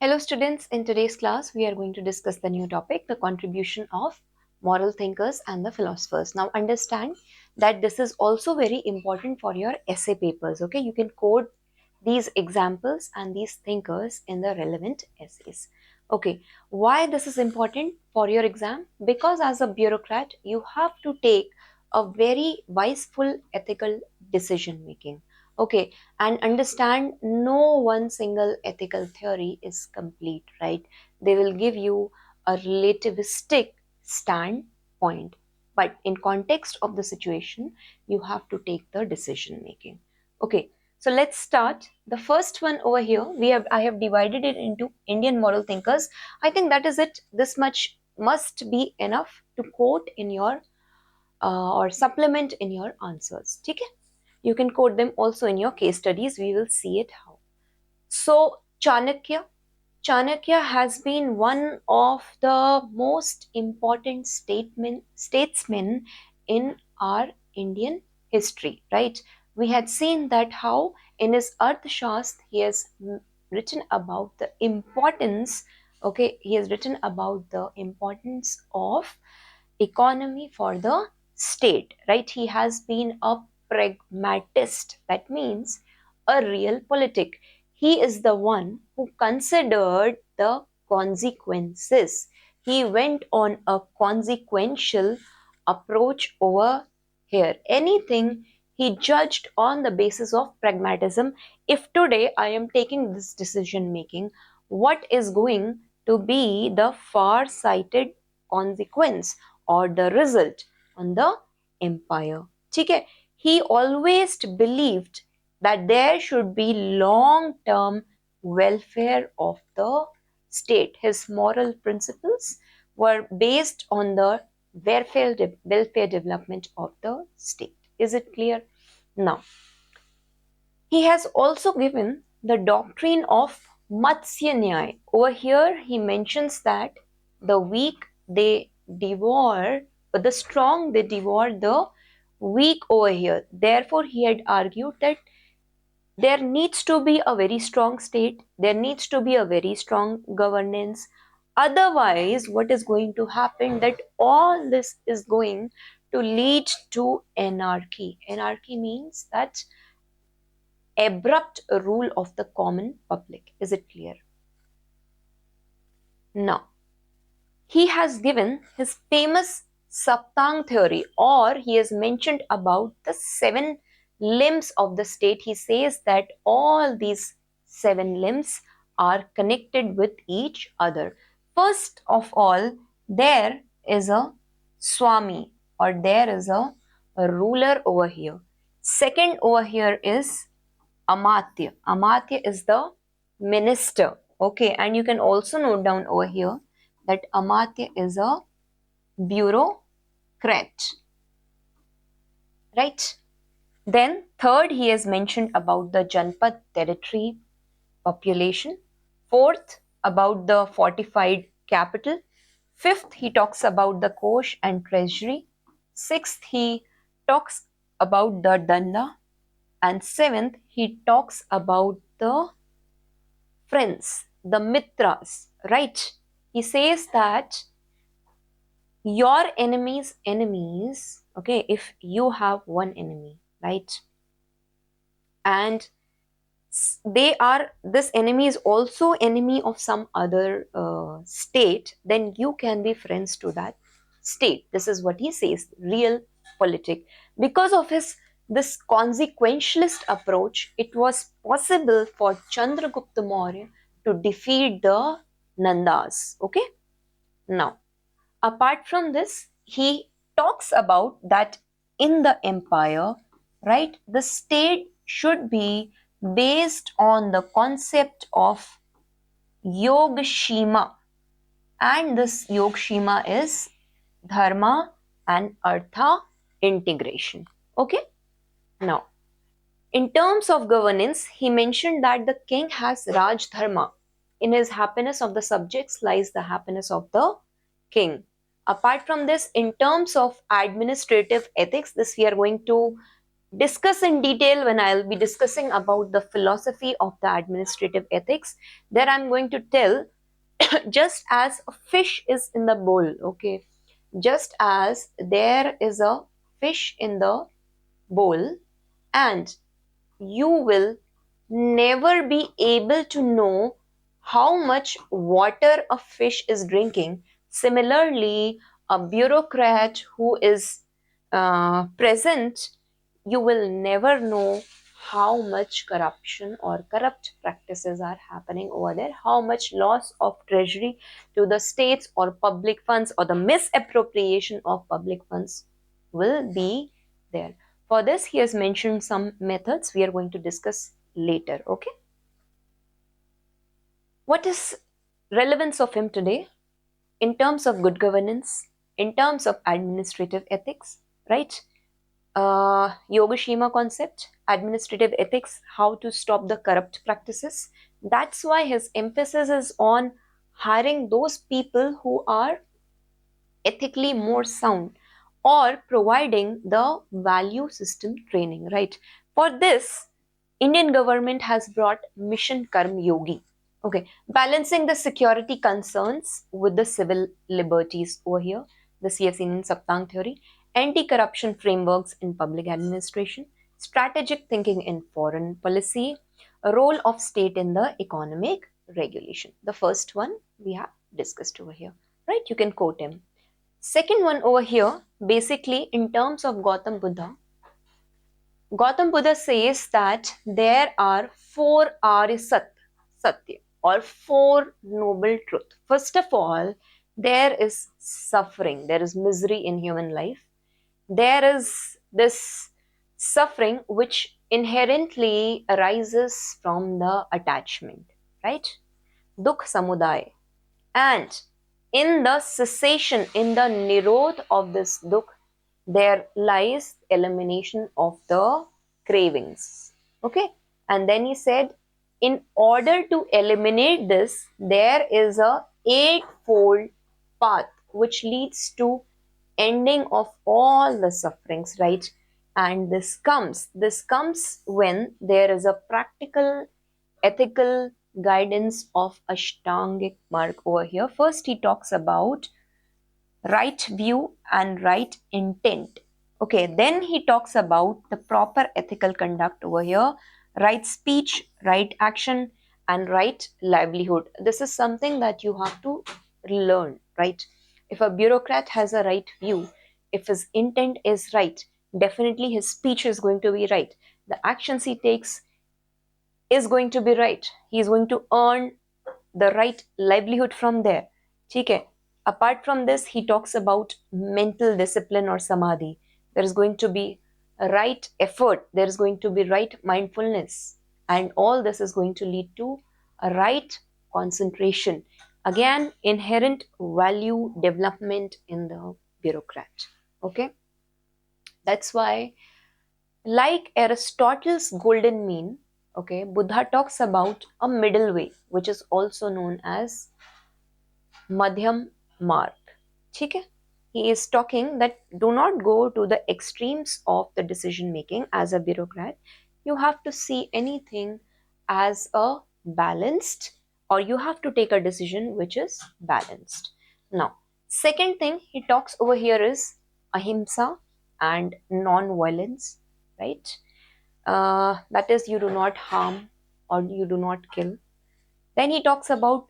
Hello students, in today's class we are going to discuss the new topic, the contribution of moral thinkers and the philosophers. Now understand that this is also very important for your essay papers, okay? You can quote these examples and these thinkers in the relevant essays. Okay, why this is important for your exam? Because as a bureaucrat, you have to take a very wiseful ethical decision making. Okay, and understand no one single ethical theory is complete, right? They will give you a relativistic standpoint, but in context of the situation, you have to take the decision making. Okay, so let's start. The first one over here, I have divided it into Indian moral thinkers. I think that is it. This much must be enough to quote in your or supplement in your answers. Okay? You can quote them also in your case studies. We will see it how. So Chanakya has been one of the most important statesmen in our Indian history, right? We had seen that how in his Arthashastra he has written about the importance, okay, he has written about the importance of economy for the state, right? He has been a pragmatist, that means a real politic. He is the one who considered the consequences. He went on a consequential approach over here. Anything he judged on the basis of pragmatism. If today I am taking this decision making, what is going to be the far-sighted consequence or the result on the empire? Okay? He always believed that there should be long-term welfare of the state. His moral principles were based on the welfare development of the state. Is it clear? Now, he has also given the doctrine of Matsya Nyaya. Over here, he mentions that the weak they devour, but the strong they devour the weak over here. Therefore, he had argued that there needs to be a very strong state, there needs to be a very strong governance. Otherwise, what is going to happen that all this is going to lead to anarchy. Anarchy means that abrupt rule of the common public. Is it clear? Now, he has given his famous Saptang theory, or he has mentioned about the 7 limbs of the state. He says that all these 7 limbs are connected with each other. First of all, there is a Swami, or there is a ruler over here. Second over here is Amatya. Amatya is the minister. Okay, and you can also note down over here that Amatya is a bureaucrat. Right? Then third, he has mentioned about the Janpad territory population. Fourth, about the fortified capital. Fifth, he talks about the Kosh and treasury. Sixth, he talks about the Danda. And seventh, he talks about the friends, the Mitras, right? He says that your enemies, okay, if you have one enemy, right, and this enemy is also enemy of some other state, then you can be friends to that state. This is what he says, real politic. Because of this consequentialist approach, it was possible for Chandragupta Maurya to defeat the Nandas. Okay, now apart from this, he talks about that in the empire, right, the state should be based on the concept of Yogashima, and this Yogashima is Dharma and Artha integration. Okay, now in terms of governance, he mentioned that the king has Raj Dharma. In his happiness of the subjects lies the happiness of the king. Apart from this, in terms of administrative ethics, this we are going to discuss in detail when I'll be discussing about the philosophy of the administrative ethics. There I'm going to tell just as a fish is in the bowl, okay, just as there is a fish in the bowl, and you will never be able to know how much water a fish is drinking. Similarly, a bureaucrat who is present, you will never know how much corruption or corrupt practices are happening over there, how much loss of treasury to the states or public funds or the misappropriation of public funds will be there. For this, he has mentioned some methods we are going to discuss later. Okay. What is relevance of him today in terms of good governance, in terms of administrative ethics, right? Yoga concept, administrative ethics, how to stop the corrupt practices. That's why his emphasis is on hiring those people who are ethically more sound, or providing the value system training, right? For this, Indian government has brought Mission Karm Yogi, okay, balancing the security concerns with the civil liberties over here, the CSE in Saptang theory, anti-corruption frameworks in public administration, strategic thinking in foreign policy, a role of state in the economic regulation. The first one we have discussed over here, right? You can quote him. Second one over here, basically in terms of Gautam Buddha says that there are four Arya Satya, or four noble truth. First of all, there is suffering, there is misery in human life. There is this suffering which inherently arises from the attachment, right? Dukh Samudaya. And in the cessation, in the nirodh of this dukh, there lies elimination of the cravings. Okay? And then he said, in order to eliminate this, there is a eightfold path which leads to ending of all the sufferings, right? And this comes when there is a practical ethical guidance of Ashtangic mark over here. First, he talks about right view and right intent. Okay, then he talks about the proper ethical conduct over here, right speech, right action, and right livelihood. This is something that you have to learn, right? If a bureaucrat has a right view, if his intent is right, definitely his speech is going to be right. The actions he takes is going to be right. He is going to earn the right livelihood from there. Okay. Apart from this, he talks about mental discipline or samadhi. There is going to be a right effort. There is going to be right mindfulness. And all this is going to lead to a right concentration. Again, inherent value development in the bureaucrat. Okay. That's why, like Aristotle's golden mean, okay, Buddha talks about a middle way, which is also known as Madhyam Marg. ठीक है? He is talking that do not go to the extremes of the decision making as a bureaucrat. You have to see anything as a balanced, or you have to take a decision which is balanced. Now, second thing he talks over here is ahimsa and non-violence, right? That is, you do not harm or you do not kill. Then he talks about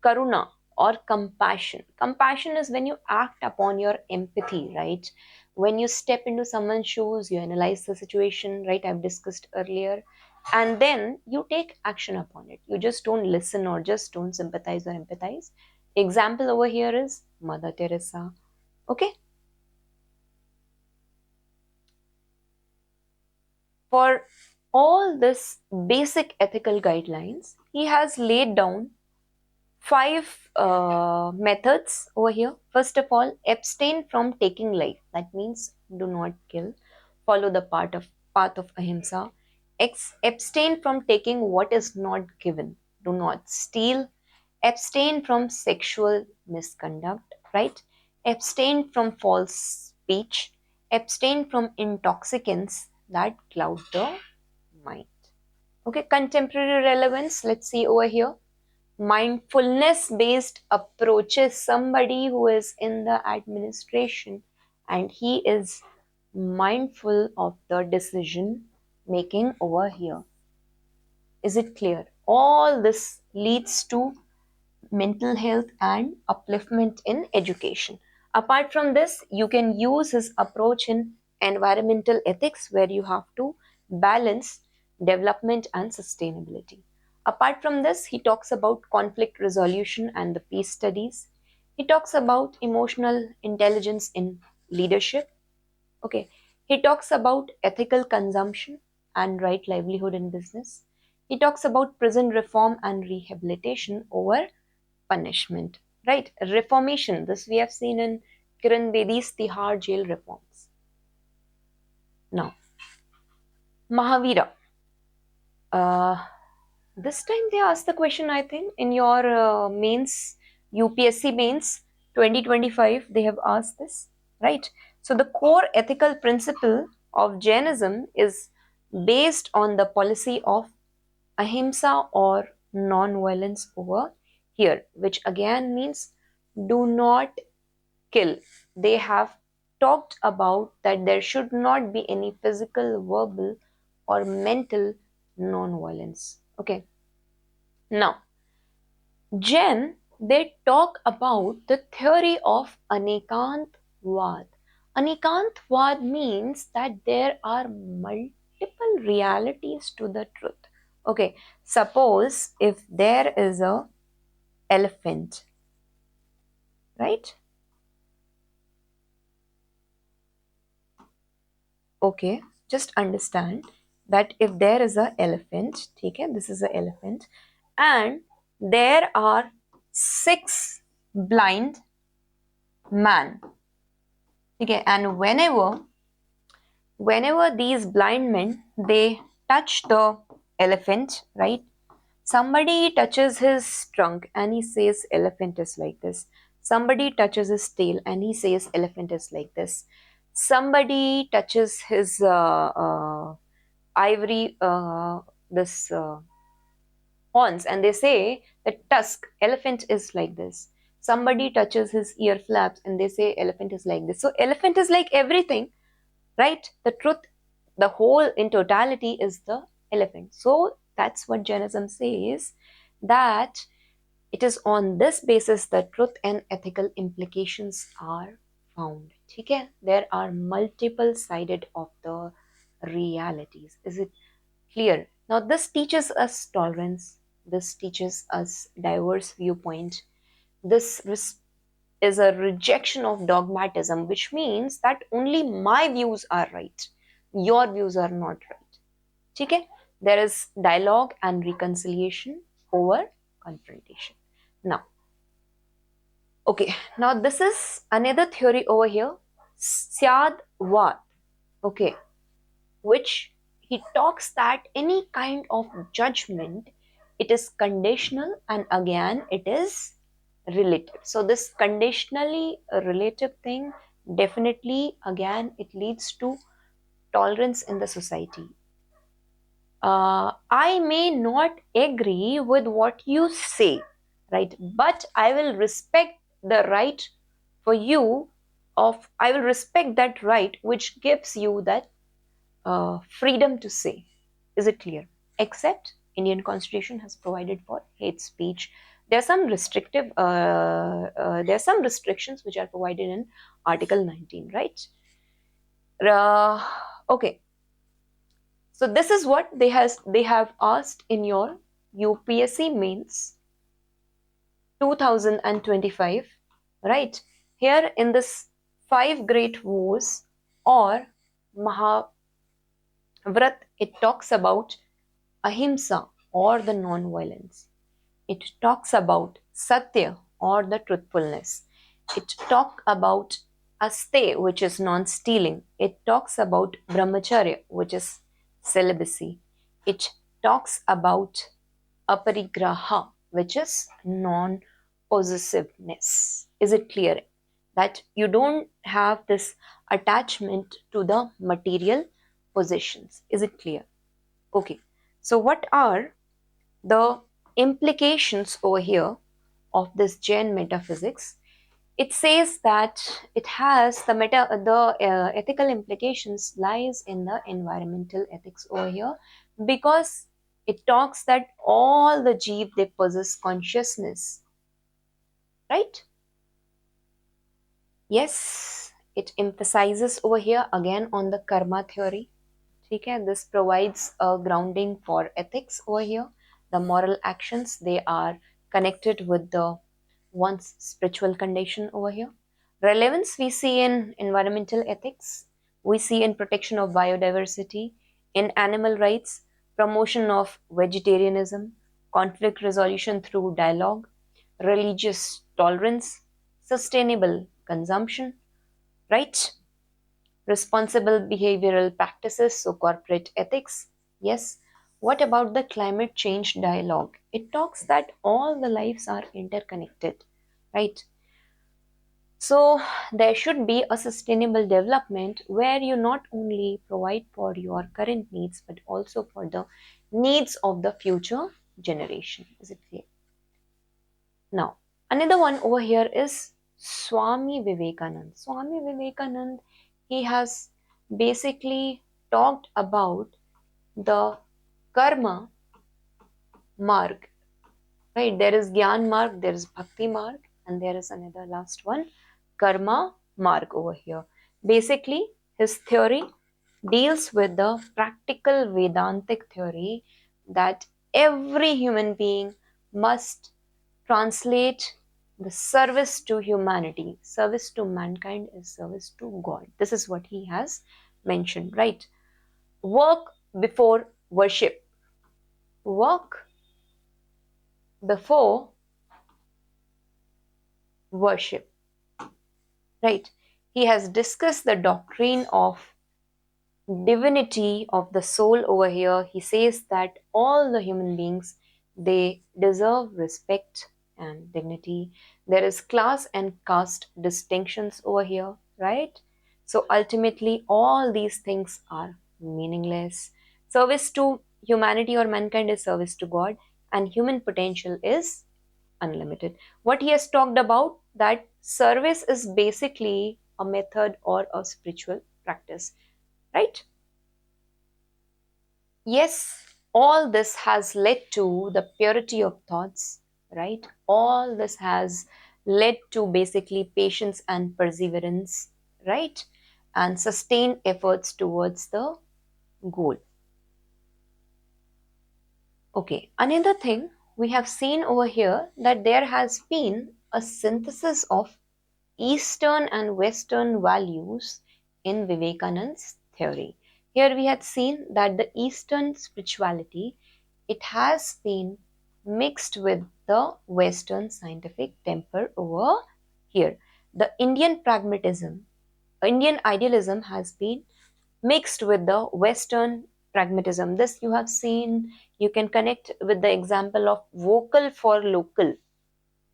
karuna or compassion. Compassion is when you act upon your empathy, right? When you step into someone's shoes, you analyze the situation, right? I've discussed earlier. And then you take action upon it. You just don't listen or just don't sympathize or empathize. Example over here is Mother Teresa. Okay? For all this basic ethical guidelines, he has laid down five methods over here. First of all, abstain from taking life. That means do not kill. Follow the path of ahimsa. Abstain from taking what is not given. Do not steal. Abstain from sexual misconduct. Right? Abstain from false speech. Abstain from intoxicants. that cloud the mind. Okay, contemporary relevance, let's see over here. Mindfulness based approaches, somebody who is in the administration and he is mindful of the decision making over here. Is it clear? All this leads to mental health and upliftment in education. Apart from this, you can use his approach in environmental ethics, where you have to balance development and sustainability. Apart from this, he talks about conflict resolution and the peace studies. He talks about emotional intelligence in leadership. Okay. He talks about ethical consumption and right livelihood in business. He talks about prison reform and rehabilitation over punishment, right? Reformation, this we have seen in Kiran Bedi's Tihar jail reforms. Now, Mahavira. This time they asked the question, I think, in your mains, UPSC mains 2025, they have asked this, right? So the core ethical principle of Jainism is based on the policy of ahimsa or non-violence over here, which again means do not kill. They have talked about that there should not be any physical, verbal, or mental non-violence. Okay. Now, Jen, they talk about the theory of Anekantvad. Anekantvad means that there are multiple realities to the truth. Okay, suppose if there is a elephant, right? Okay, just understand that if there is a elephant, okay, this is an elephant, and there are 6 blind man, okay, and whenever these blind men they touch the elephant, right? Somebody touches his trunk and he says elephant is like this. Somebody touches his tail and he says elephant is like this. Somebody touches his ivory, this horns, and they say the tusk, elephant is like this. Somebody touches his ear flaps and they say elephant is like this. So elephant is like everything, right? The truth, the whole in totality is the elephant. So that's what Jainism says, that it is on this basis that truth and ethical implications are found. Okay? There are multiple sided of the realities. Is it clear? Now this teaches us tolerance. This teaches us diverse viewpoint. This is a rejection of dogmatism, which means that only my views are right. Your views are not right. Okay? There is dialogue and reconciliation over confrontation. Now, okay, now this is another theory over here, Syadvad, okay, which he talks that any kind of judgment, it is conditional and again it is relative. So this conditionally relative thing, definitely again it leads to tolerance in the society. I may not agree with what you say, right? But I will respect the right for you of, I will respect that right which gives you that freedom to say. Is it clear? Except Indian Constitution has provided for hate speech. There are some there are some restrictions which are provided in Article 19, right? Okay. So this is what they have asked in your UPSC mains 2025, right? Here in this 5 great wars or Mahavrat, it talks about ahimsa or the non-violence. It talks about satya or the truthfulness. It talks about aste, which is non-stealing. It talks about brahmacharya, which is celibacy. It talks about aparigraha, which is non-possessiveness. Is it clear? That you don't have this attachment to the material, positions. Is it clear? Okay. So what are the implications over here of this Jain metaphysics? It says that it has the ethical implications lies in the environmental ethics over here, because it talks that all the jeev, they possess consciousness, right? Yes, it emphasizes over here again on the karma theory. Okay, this provides a grounding for ethics over here. The moral actions, they are connected with the one's spiritual condition over here. Relevance we see in environmental ethics, we see in protection of biodiversity, in animal rights, promotion of vegetarianism, conflict resolution through dialogue, religious tolerance, sustainable consumption, right? Responsible behavioral practices, so corporate ethics. Yes. What about the climate change dialogue? It talks that all the lives are interconnected, right? So there should be a sustainable development where you not only provide for your current needs but also for the needs of the future generation. Is it clear? Now, another one over here is Swami Vivekananda. Swami Vivekananda, he has basically talked about the karma marg, right? There is Gyan marg, there is Bhakti marg, and there is another last one, karma marg over here. Basically, his theory deals with the practical Vedantic theory that every human being must translate the service to humanity. Service to mankind is service to God. This is what he has mentioned, right? Work before worship. Work before worship, right? He has discussed the doctrine of divinity of the soul over here. He says that all the human beings, they deserve respect and dignity. There is class and caste distinctions over here, right? So ultimately all these things are meaningless. Service to humanity or mankind is service to God, and human potential is unlimited. What he has talked about, that service is basically a method or a spiritual practice, right? Yes, all this has led to the purity of thoughts, right? All this has led to basically patience and perseverance, right? And sustained efforts towards the goal. Okay, another thing we have seen over here, that there has been a synthesis of Eastern and Western values in Vivekananda's theory. Here we had seen that the Eastern spirituality, it has been mixed with the Western scientific temper over here. The Indian pragmatism, Indian idealism has been mixed with the Western pragmatism. This you have seen, you can connect with the example of vocal for local,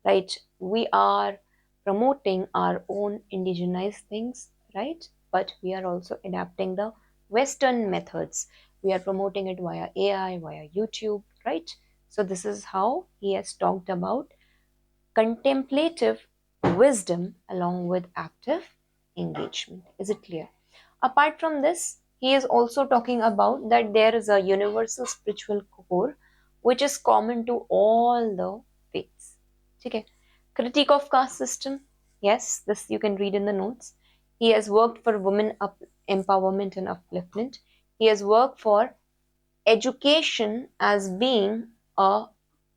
right? We are promoting our own indigenized things, right? But we are also adapting the Western methods. We are promoting it via AI, via YouTube, right? So this is how he has talked about contemplative wisdom along with active engagement. Is it clear? Apart from this, he is also talking about that there is a universal spiritual core which is common to all the faiths. Okay. Critique of caste system. Yes, this you can read in the notes. He has worked for women empowerment and upliftment. He has worked for education as being a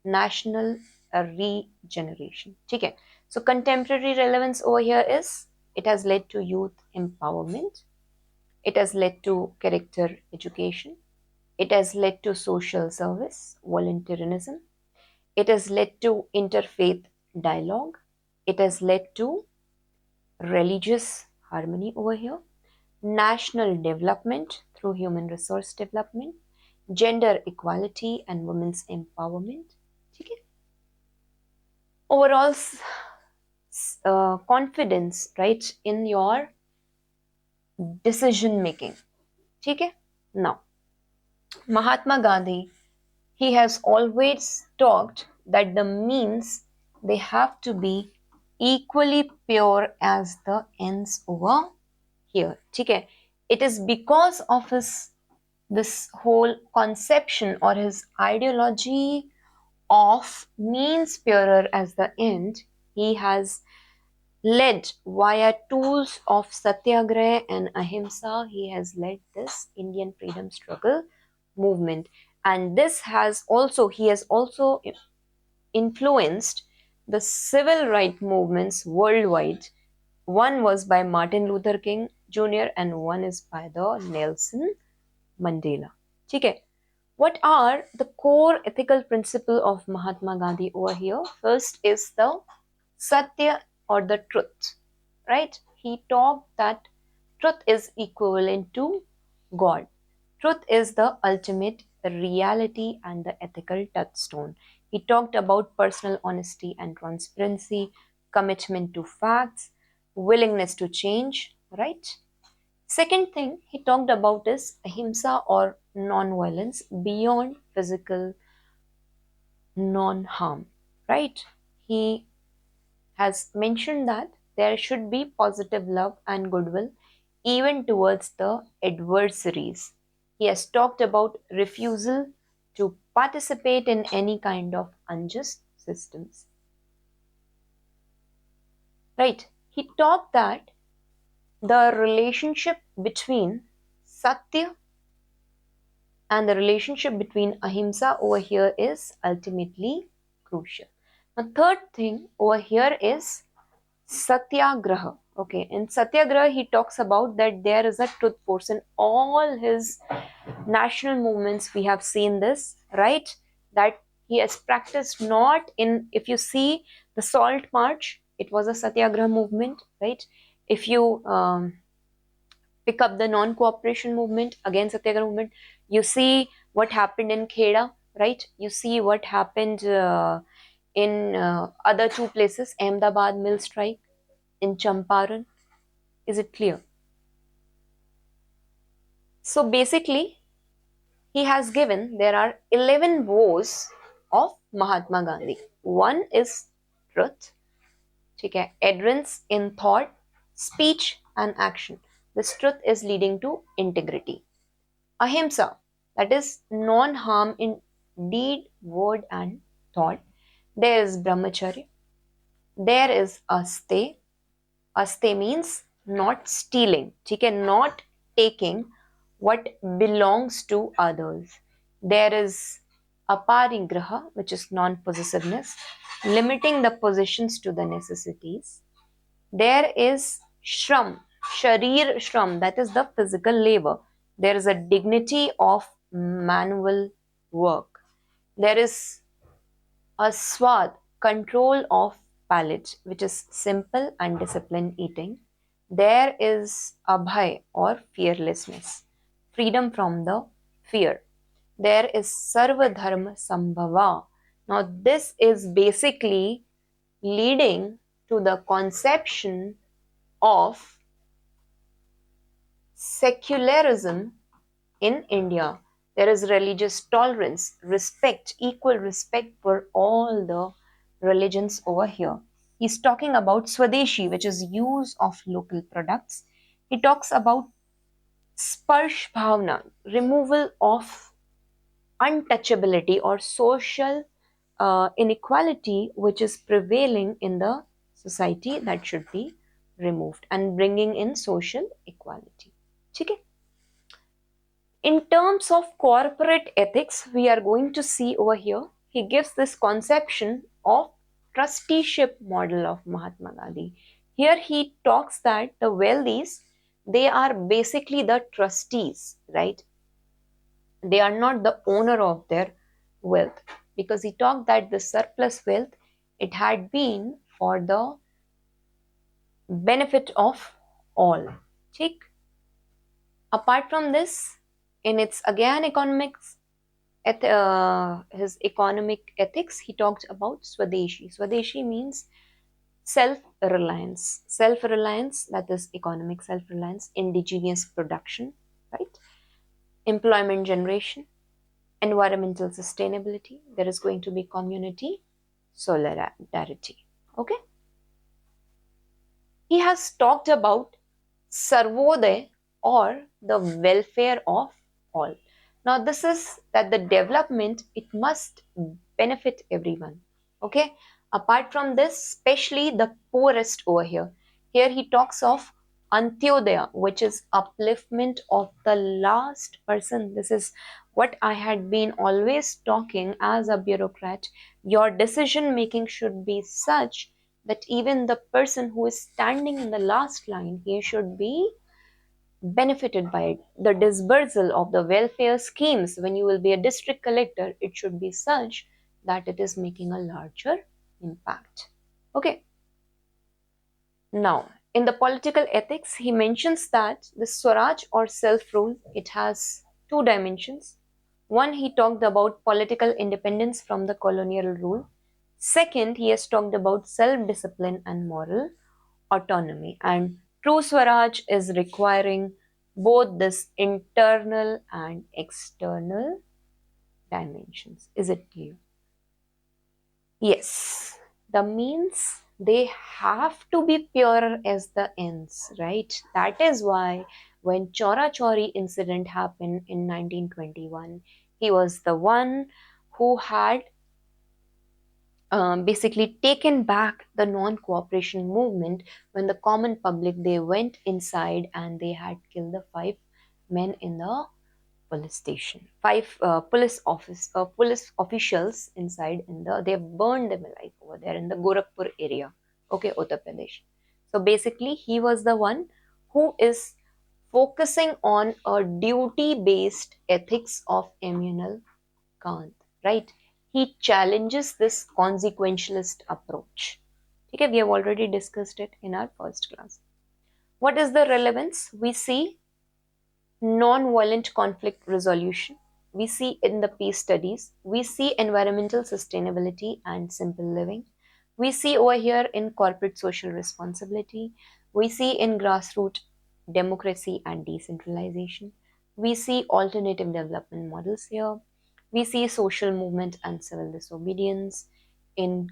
national regeneration. Okay. So contemporary relevance over here is, it has led to youth empowerment. It has led to character education. It has led to social service, volunteerism. It has led to interfaith dialogue. It has led to religious harmony over here, national development through human resource development, gender equality and women's empowerment. Okay. Overall confidence, right, in your decision making. Okay. Now, Mahatma Gandhi, he has always talked that the means, they have to be equally pure as the ends over here. Okay? It is because of his this whole conception or his ideology of means purer as the end, he has led via tools of satyagraha and ahimsa, he has led this Indian freedom struggle movement. And this has also, he has also influenced the civil rights movements worldwide. One was by Martin Luther King Jr. and one is by the Nelson Mandela. Okay. What are the core ethical principle of Mahatma Gandhi over here? First is the Satya or the truth, right? He talked that truth is equivalent to God. Truth is the ultimate reality and the ethical touchstone. He talked about personal honesty and transparency, commitment to facts, willingness to change, right? Second thing he talked about is ahimsa or non-violence beyond physical non-harm, right? He has mentioned that there should be positive love and goodwill even towards the adversaries. He has talked about refusal to participate in any kind of unjust systems. Right? He talked that the relationship between Satya and the relationship between ahimsa over here is ultimately crucial. The third thing over here is satyagraha. Okay, in satyagraha he talks about that there is a truth force in all his national movements. We have seen this, right? That he has practiced not in, if you see the Salt March, it was a satyagraha movement, right? If you pick up the non-cooperation movement, again satyagraha movement, you see what happened in Kheda, right? You see what happened in other two places, Ahmedabad mill strike, in Champaran. Is it clear? So basically, he has given, there are 11 woes of Mahatma Gandhi. One is truth, okay, adherence in thought, speech and action. This truth is leading to integrity. Ahimsa, that is non-harm in deed, word and thought. There is brahmacharya. There is aste. Aste means not stealing, ठीक है, not taking what belongs to others. There is aparigraha, which is non-possessiveness, limiting the possessions to the necessities. There is shram, sharir shram, that is the physical labor. There is a dignity of manual work. There is a swad, control of palate, which is simple and disciplined eating. There is abhay or fearlessness, freedom from the fear. There is sarva dharma sambhava. Now, this is basically leading to the conception of secularism in India. There is religious tolerance, respect, equal respect for all the religions over here. He's talking about Swadeshi, which is use of local products. He talks about Sparsh Bhavna, removal of untouchability or social inequality which is prevailing in the society, that should be removed, and bringing in social equality. Okay? In terms of corporate ethics, we are going to see over here, he gives this conception of trusteeship model of Mahatma Gandhi. Here he talks that the wealthies, they are basically the trustees, right? They are not the owner of their wealth, because he talked that the surplus wealth, it had been for the benefit of all. ठीक? Apart from this, in its again economics, his economic ethics, he talked about Swadeshi. Swadeshi means self-reliance. Self-reliance, that is economic self-reliance, indigenous production, right? employment generation, environmental sustainability, there is going to be community solidarity. Okay. He has talked about Sarvodaya, or the welfare of all. Now, this is that the development, it must benefit everyone. Okay. Apart from this, especially the poorest over here. Here he talks of Antyodaya, which is upliftment of the last person. This is what I had been always talking as a bureaucrat. Your decision making should be such that even the person who is standing in the last line, he should be benefited by it. The disbursal of the welfare schemes, when you will be a district collector, it should be such that it is making a larger impact. Okay. Now, in the political ethics, he mentions that the Swaraj or self-rule, it has two dimensions. One, he talked about political independence from the colonial rule. Second, he has talked about self-discipline and moral autonomy. And true Swaraj is requiring both this internal and external dimensions. Is it clear? Yes, the means, they have to be pure as the ends, right? That is why when Chora Chori incident happened in 1921, he was the one who had basically taken back the non-cooperation movement. When the common public, they went inside and they had killed the 5 men in the police station, five police officials inside in the, they burned them alive over there in the Gorakhpur area, okay, Uttar Pradesh. So basically he was the one who is focusing on a duty based ethics of Immanuel Kant, right? He challenges this consequentialist approach. Okay, we have already discussed it in our first class. What is the relevance? We see non-violent conflict resolution. We see in the peace studies. We see environmental sustainability and simple living. We see over here in corporate social responsibility. We see in grassroots democracy and decentralization. We see alternative development models here. We see social movement and civil disobedience in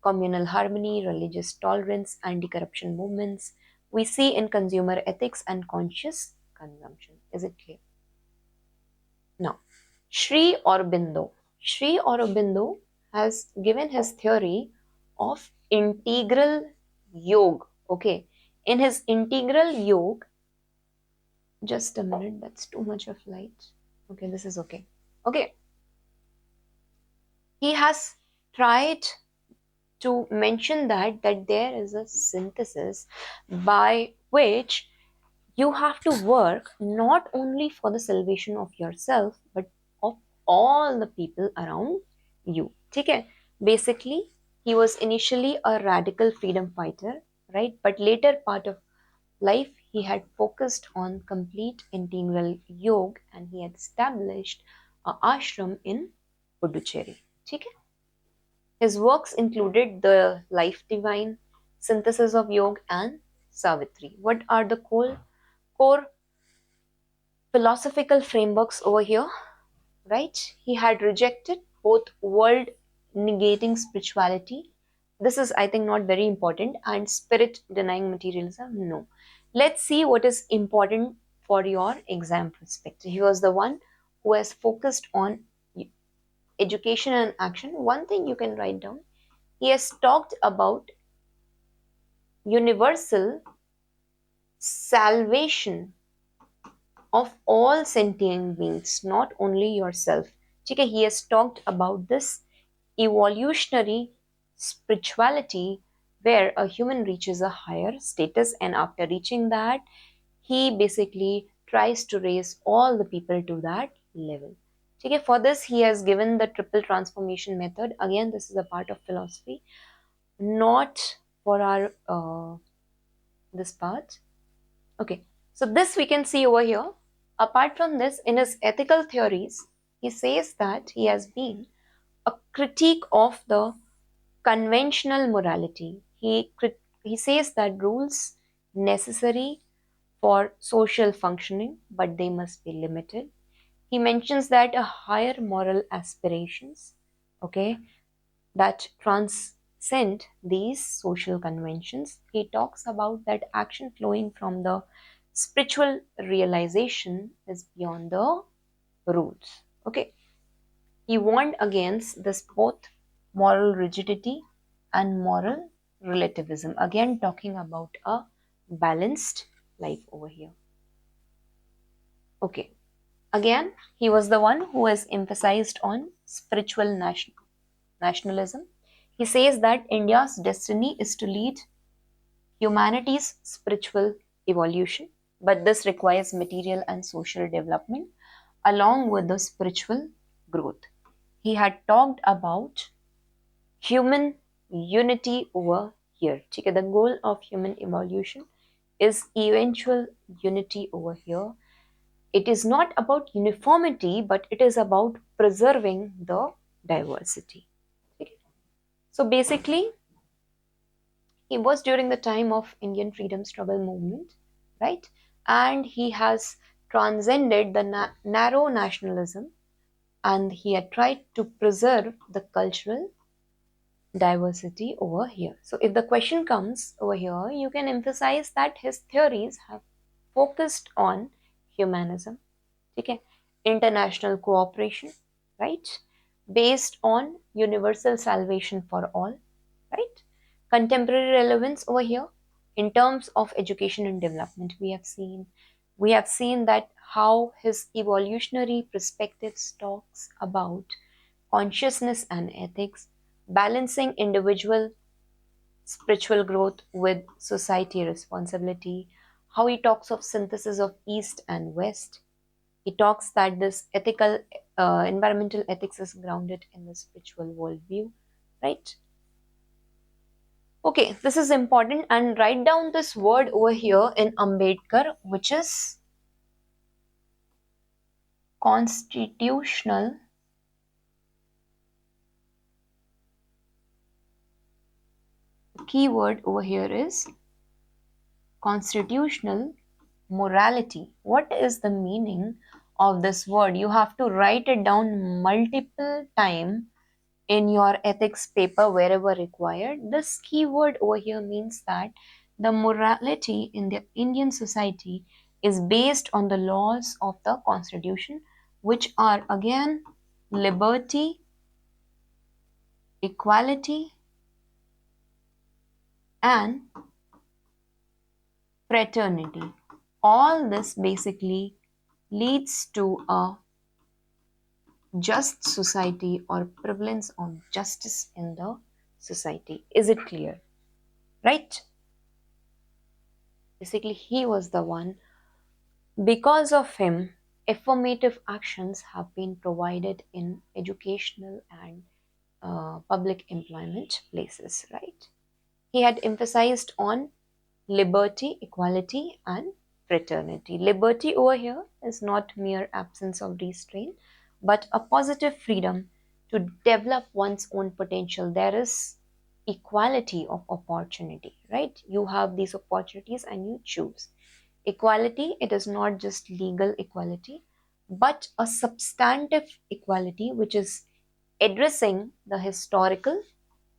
communal harmony, religious tolerance, anti-corruption movements. We see in consumer ethics and conscious consumption. Is it clear? Now, Sri Aurobindo. Sri Aurobindo has given his theory of integral yoga. Okay. In his integral yoga, just a minute, that's too much of light. Okay, this is okay. Okay. He has tried to mention that there is a synthesis by which you have to work not only for the salvation of yourself but of all the people around you. Okay? Basically, he was initially a radical freedom fighter, right? But later part of life, he had focused on complete integral yoga and he had established a ashram in Puducherry. Okay? His works included The Life Divine, Synthesis of Yoga, and Savitri. What are the core philosophical frameworks over here? Right? He had rejected both world negating spirituality. This is, I think, not very important, and spirit denying materialism. No. Let's see what is important for your exam perspective. He was the one who has focused on education and action. One thing you can write down, he has talked about universal salvation of all sentient beings, not only yourself. Okay, he has talked about this evolutionary spirituality where a human reaches a higher status, and after reaching that, he basically tries to raise all the people to that level. Okay, for this, he has given the triple transformation method. Again, this is a part of philosophy, not for our this part. Okay, so this we can see over here. Apart from this, in his ethical theories, he says that he has been a critique of the conventional morality. He says that rules necessary for social functioning, but they must be limited. He mentions that a higher moral aspirations, okay, that transcend these social conventions. He talks about that action flowing from the spiritual realization is beyond the rules. Okay. He warned against this both moral rigidity and moral relativism. Again, talking about a balanced life over here. Okay. Again, he was the one who has emphasized on spiritual nationalism. He says that India's destiny is to lead humanity's spiritual evolution, but this requires material and social development along with the spiritual growth. He had talked about human unity over here. Okay, the goal of human evolution is eventual unity over here. It is not about uniformity, but it is about preserving the diversity. Okay. So basically, he was during the time of Indian freedom struggle movement, right? And he has transcended the narrow nationalism, and he had tried to preserve the cultural diversity over here. So if the question comes over here, you can emphasize that his theories have focused on humanism, okay, international cooperation, right, based on universal salvation for all, right, contemporary relevance over here in terms of education and development. We have seen that how his evolutionary perspectives talks about consciousness and ethics, balancing individual spiritual growth with society responsibility, how he talks of synthesis of East and West. He talks that this ethical, environmental ethics is grounded in the spiritual worldview, right? Okay, this is important, and write down this word over here in Ambedkar, which is constitutional. The key word over here is constitutional morality. What is the meaning of this word? You have to write it down multiple times in your ethics paper wherever required. This keyword over here means that the morality in the Indian society is based on the laws of the constitution, which are again liberty, equality, and fraternity. All this basically leads to a just society or prevalence of justice in the society. Is it clear? Right? Basically, he was the one. Because of him, affirmative actions have been provided in educational and public employment places, right? He had emphasized on liberty, equality, and fraternity. Liberty over here is not mere absence of restraint, but a positive freedom to develop one's own potential. There is equality of opportunity, right? You have these opportunities and you choose. Equality, it is not just legal equality, but a substantive equality which is addressing the historical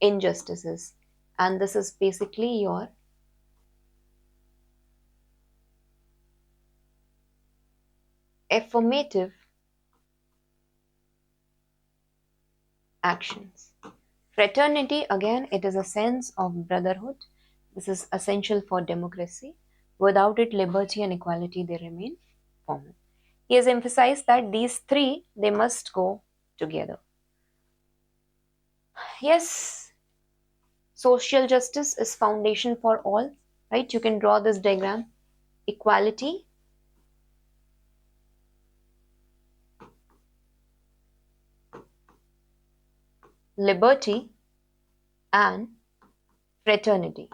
injustices. And this is basically your affirmative actions. Fraternity, again, it is a sense of brotherhood. This is essential for democracy. Without it, liberty and equality, they remain formal. He has emphasized that these three, they must go together. Yes, social justice is foundation for all, right? You can draw this diagram. Equality, liberty, and fraternity.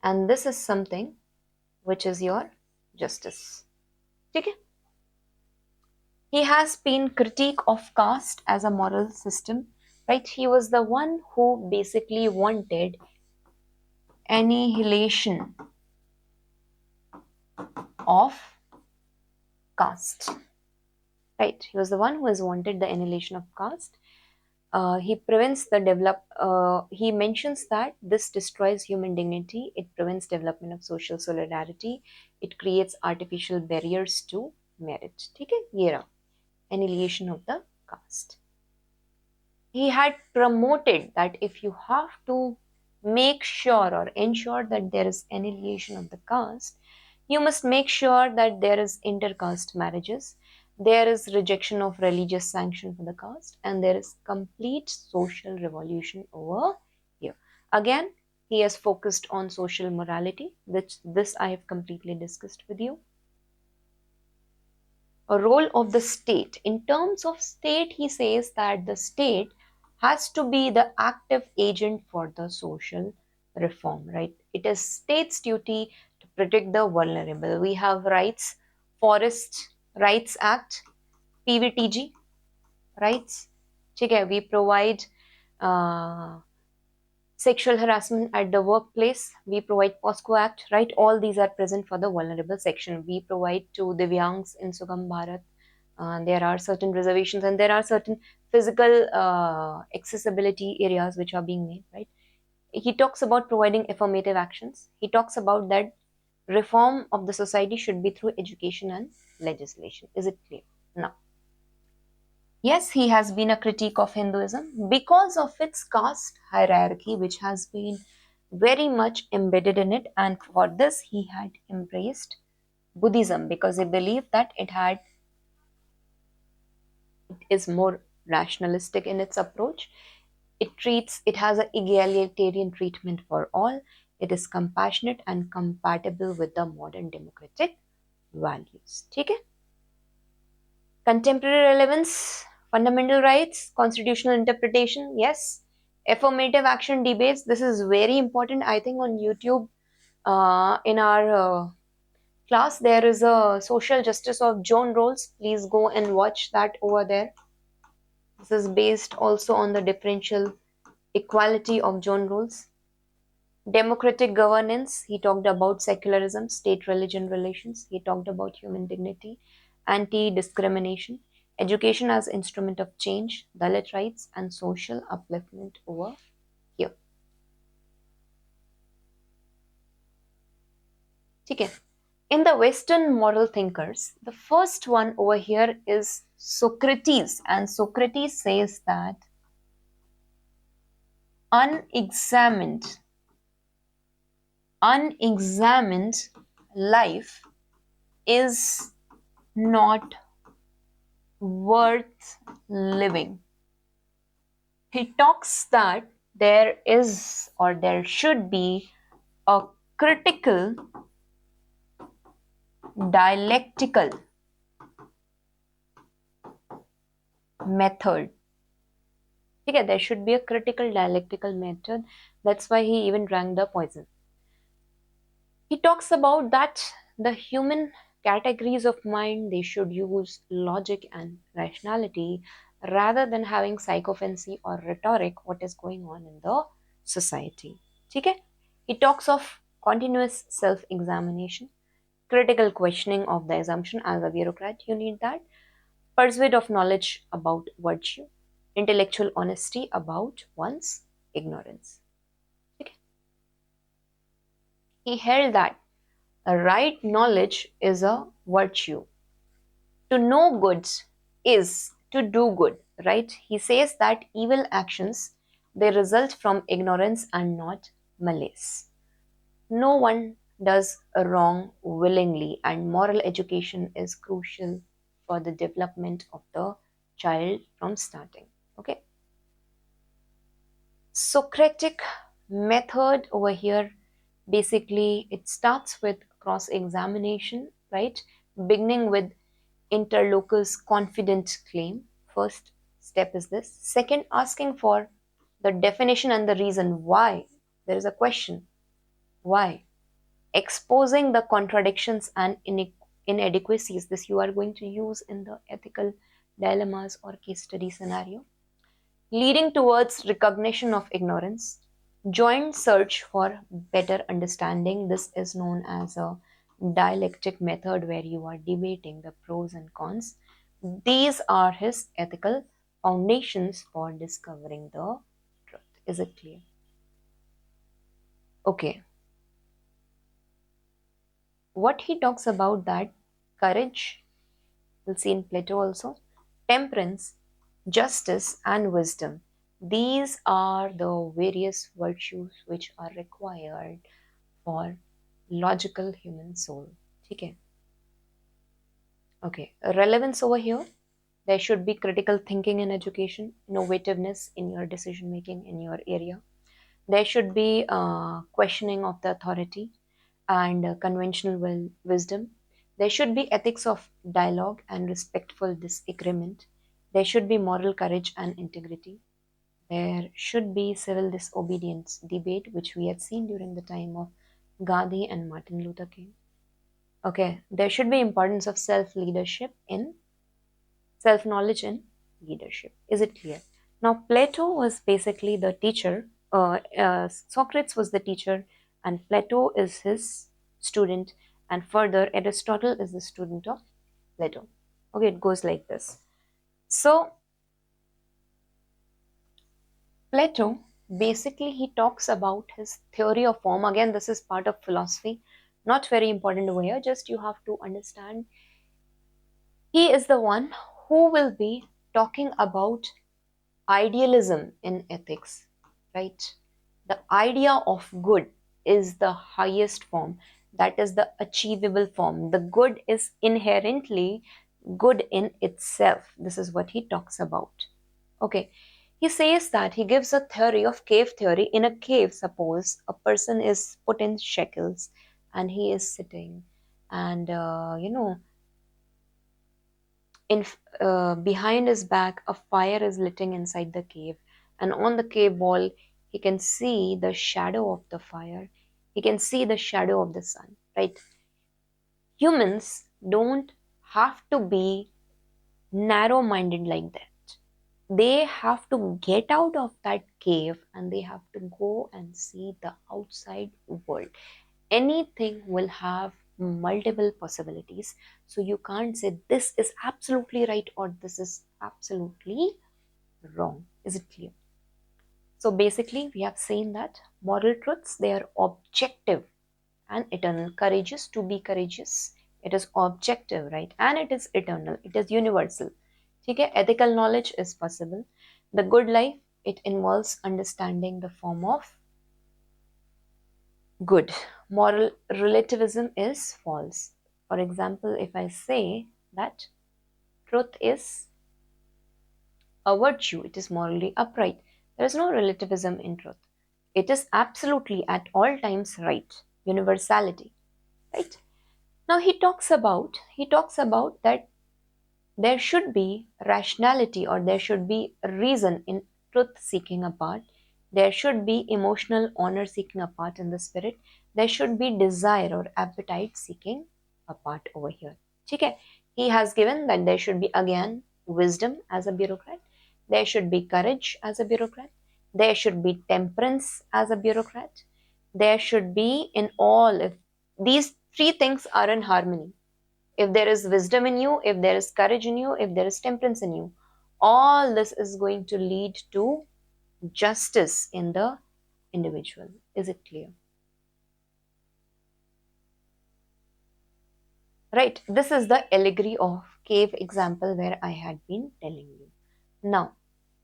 And this is something which is your justice. Okay? He has been critique of caste as a moral system, right? He was the one who basically wanted annihilation of caste. right? He was the one who has wanted the annihilation of caste. He prevents the he mentions that this destroys human dignity, it prevents development of social solidarity, it creates artificial barriers to merit. ठीक है, ये रहा annihilation of the caste. He had promoted that if you have to make sure or ensure that there is annihilation of the caste, you must make sure that there is intercaste marriages, there is rejection of religious sanction for the caste, and there is complete social revolution over here. Again, he has focused on social morality, which this I have completely discussed with you. A role of the state. In terms of state, he says that the state has to be the active agent for the social reform, right? It is state's duty to protect the vulnerable. We have rights, Forest Rights Act, PVTG, rights. ठीक है, we provide sexual harassment at the workplace, we provide POSCO Act, right? All these are present for the vulnerable section. We provide to Divyangs in Sugam Bharat. There are certain reservations and there are certain physical accessibility areas which are being made, right? He talks about providing affirmative actions. He talks about that reform of the society should be through education and legislation. Is it clear? Now, yes, he has been a critique of Hinduism because of its caste hierarchy, which has been very much embedded in it, and for this he had embraced Buddhism because he believed that it is more rationalistic in its approach. It has an egalitarian treatment for all. It is compassionate and compatible with the modern democratic values. ठीक है? Contemporary relevance, fundamental rights, constitutional interpretation, yes. Affirmative action debates, this is very important. I think on YouTube, in our class, there is a social justice of John Rawls. Please go and watch that over there. This is based also on the differential equality of John Rawls. Democratic governance, he talked about secularism, state-religion relations, he talked about human dignity, anti-discrimination, education as instrument of change, Dalit rights, and social upliftment over here. Okay. In the Western moral thinkers, the first one over here is Socrates, and Socrates says that unexamined life is not worth living. He talks that there is or there should be a critical dialectical method. Okay, there should be a critical dialectical method. That's why he even drank the poison. He talks about that the human categories of mind, they should use logic and rationality rather than having psychophancy or rhetoric, what is going on in the society. Okay? He talks of continuous self-examination, critical questioning of the assumption. As a bureaucrat, you need that. Pursuit of knowledge about virtue, intellectual honesty about one's ignorance. Okay? He held that right knowledge is a virtue. To know goods is to do good, right? He says that evil actions, they result from ignorance and not malice. No one does wrong willingly, and moral education is crucial for the development of the child from starting. Okay. Socratic method over here, basically it starts with cross-examination, right? Beginning with interlocutor's confident claim. First step is this. Second, asking for the definition and the reason why. There is a question. Why? Exposing the contradictions and inadequacies. This you are going to use in the ethical dilemmas or case study scenario. Leading towards recognition of ignorance. Joint search for better understanding. This is known as a dialectic method where you are debating the pros and cons. These are his ethical foundations for discovering the truth. Is it clear? Okay. What he talks about, that courage, we'll see in Plato also, temperance, justice, and wisdom. These are the various virtues which are required for logical human soul. Okay. Okay. Relevance over here. There should be critical thinking in education, innovativeness in your decision making in your area. There should be questioning of the authority and conventional wisdom. There should be ethics of dialogue and respectful disagreement. There should be moral courage and integrity. There should be civil disobedience debate, which we had seen during the time of Gandhi and Martin Luther King. Okay, there should be importance of self-leadership in self-knowledge in leadership. Is it clear? Now, Plato was basically the teacher. Socrates was the teacher, and Plato is his student. And further, Aristotle is the student of Plato. Okay, it goes like this. So, Plato basically he talks about his theory of form. Again, this is part of philosophy, not very important over here. Just you have to understand. He is the one who will be talking about idealism in ethics, right? The idea of good is the highest form, that is the achievable form. The good is inherently good in itself. This is what he talks about. Okay, he says that he gives a theory of cave theory. In a cave, suppose a person is put in shackles and he is sitting, and in behind his back a fire is lighting inside the cave, and on the cave wall he can see the shadow of the fire, he can see the shadow of the sun, right? Humans don't have to be narrow minded like that. They have to get out of that cave and they have to go and see the outside world. Anything will have multiple possibilities, so you can't say this is absolutely right or this is absolutely wrong. Is it clear? So basically we have seen that moral truths, they are objective and eternal. Courageous, to be courageous, it is objective, right? And it is eternal, it is universal. Okay, ethical knowledge is possible. The good life, it involves understanding the form of good. Moral relativism is false. For example, if I say that truth is a virtue, it is morally upright, there is no relativism in truth. It is absolutely at all times right. Universality, right? Now he talks about that there should be rationality or there should be reason in truth seeking a part. There should be emotional honor seeking a part in the spirit. There should be desire or appetite seeking a part over here. Okay. He has given that there should be again wisdom as a bureaucrat. There should be courage as a bureaucrat. There should be temperance as a bureaucrat. There should be in all, if these three things are in harmony, if there is wisdom in you, if there is courage in you, if there is temperance in you, all this is going to lead to justice in the individual. Is it clear? Right, this is the allegory of cave example where I had been telling you. Now,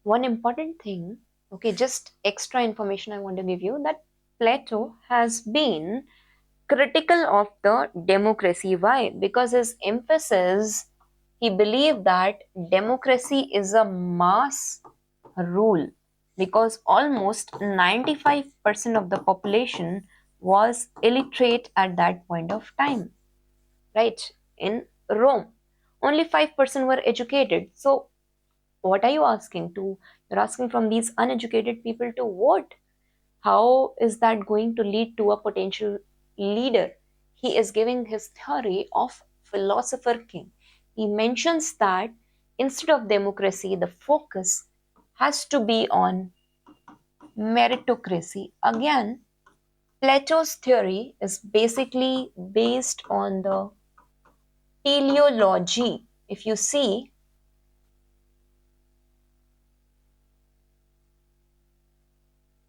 one important thing, okay, just extra information I want to give you, that Plato has been critical of the democracy. Why? Because his emphasis, he believed that democracy is a mass rule, because almost 95% of the population was illiterate at that point of time, right? In Rome, only 5% were educated. So, what are you asking to? You're asking from these uneducated people to vote. How is that going to lead to a potential leader? He is giving his theory of philosopher king. He mentions that instead of democracy, the focus has to be on meritocracy. Again, Plato's theory is basically based on the teleology. If you see,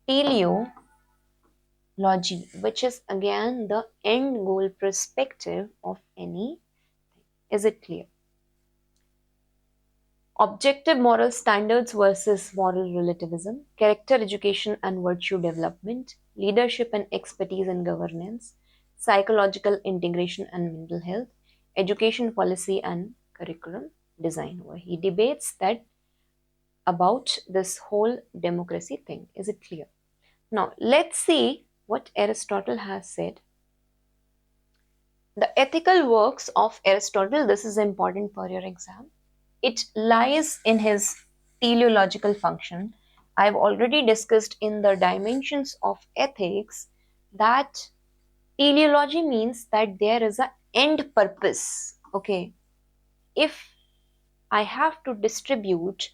teleology, which is again the end goal perspective of any. Is it clear? Objective moral standards versus moral relativism, character education and virtue development, leadership and expertise in governance, psychological integration and mental health, education policy and curriculum design. Where he debates that about this whole democracy thing. Is it clear? Now, let's see what Aristotle has said. The ethical works of Aristotle, this is important for your exam. It lies in his teleological function. I've already discussed in the dimensions of ethics that teleology means that there is an end purpose. Okay, if I have to distribute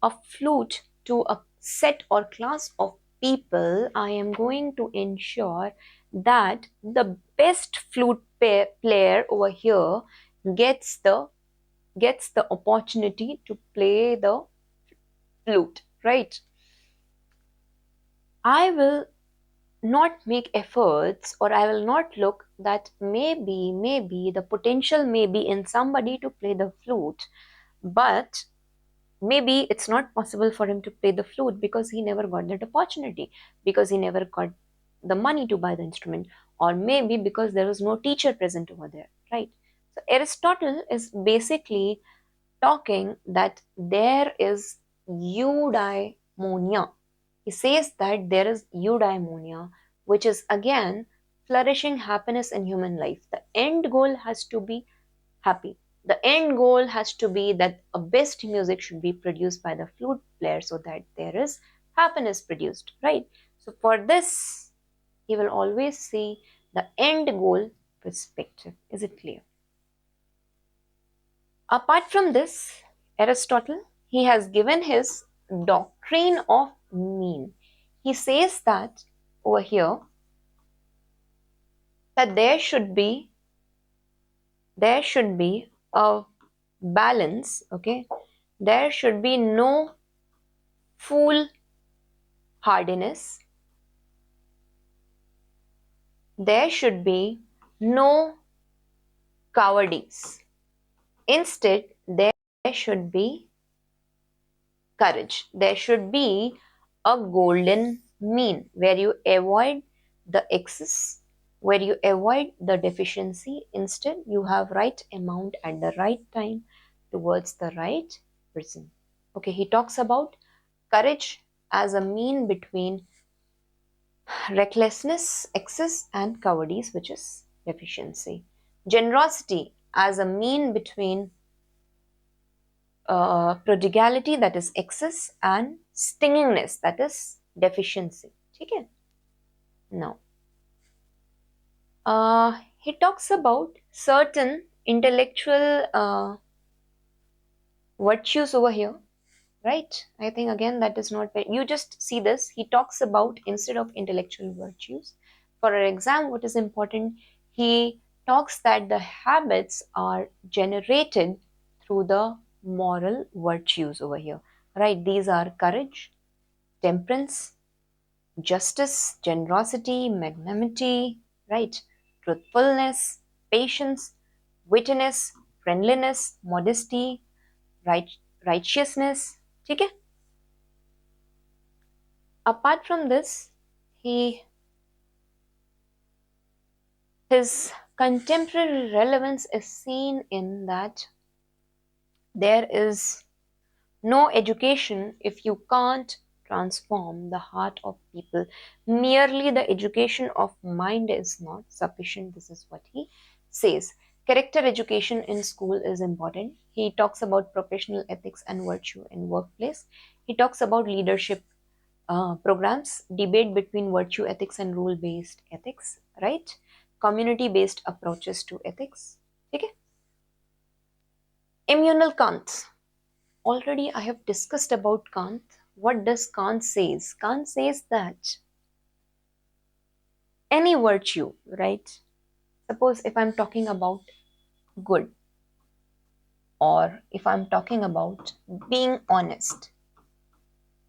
a flute to a set or class of people, I am going to ensure that the best flute player over here gets the opportunity to play the flute, right? I will not make efforts, or I will not look that maybe the potential may be in somebody to play the flute, but maybe it's not possible for him to play the flute because he never got that opportunity, because he never got the money to buy the instrument, or maybe because there was no teacher present over there, right? So Aristotle is basically talking that there is eudaimonia. He says that there is eudaimonia, which is again flourishing happiness in human life. The end goal has to be happy. The end goal has to be that a best music should be produced by the flute player so that there is happiness produced, right? So for this, he will always see the end goal perspective. Is it clear? Apart from this, Aristotle, he has given his doctrine of mean. He says that over here that there should be a balance, okay? There should be no foolhardiness. There should be no cowardice. Instead, there should be courage. There should be a golden mean where you avoid the excess, where you avoid the deficiency. Instead, you have right amount at the right time towards the right person. Okay, he talks about courage as a mean between recklessness, excess, and cowardice, which is deficiency. Generosity as a mean between prodigality, that is excess, and stingingness, that is deficiency. Okay? Now, he talks about certain intellectual virtues over here, right? I think again that is not very, you just see this. He talks about instead of intellectual virtues. For an exam, what is important? He talks that the habits are generated through the moral virtues over here, right? These are courage, temperance, justice, generosity, magnanimity, right? Truthfulness, patience, wittiness, friendliness, modesty, righteousness. ठीक है? Apart from this, his contemporary relevance is seen in that there is no education if you can't transform the heart of people. Merely the education of mind is not sufficient. This is what he says. Character education in school is important. He talks about professional ethics and virtue in workplace. He talks about leadership programs, debate between virtue ethics and rule-based ethics, right? Community-based approaches to ethics. Okay? Immanuel Kant. Already I have discussed about Kant. What does Kant says? Kant says that any virtue, right? Suppose if I'm talking about good, or if I'm talking about being honest,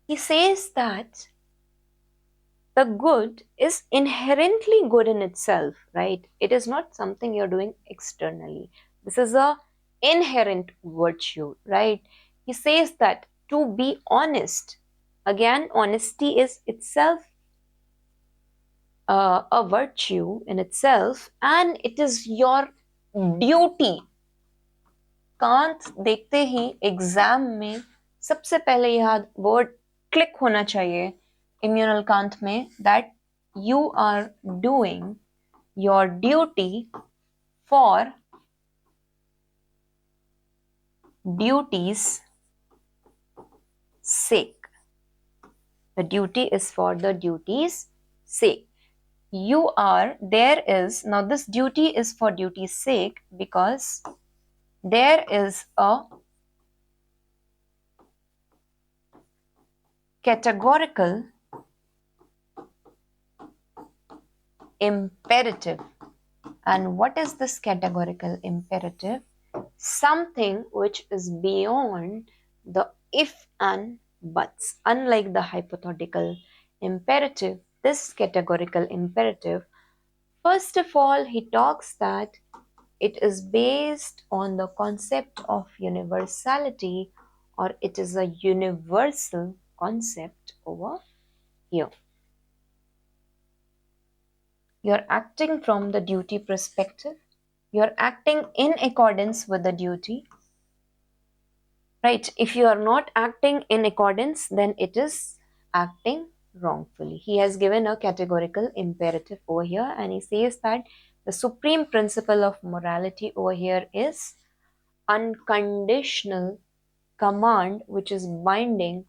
he says that the good is inherently good in itself, right? It is not something you're doing externally. This is a inherent virtue, right? He says that to be honest, again, honesty is itself a virtue in itself, and it is your duty. Kant देखते ही exam में सबसे पहले यह word click होना चाहिए Immanuel Kant में, that you are doing your duty for duty's sake. The duty is for the duty's sake. Now this duty is for duty's sake because there is a categorical imperative. And what is this categorical imperative? Something which is beyond the if and buts. Unlike the hypothetical imperative, this categorical imperative, first of all, he talks that it is based on the concept of universality, or it is a universal concept over here. You're acting from the duty perspective. You're acting in accordance with the duty. Right? If you are not acting in accordance, then it is acting wrongfully. He has given a categorical imperative over here, and he says that the supreme principle of morality over here is unconditional command, which is binding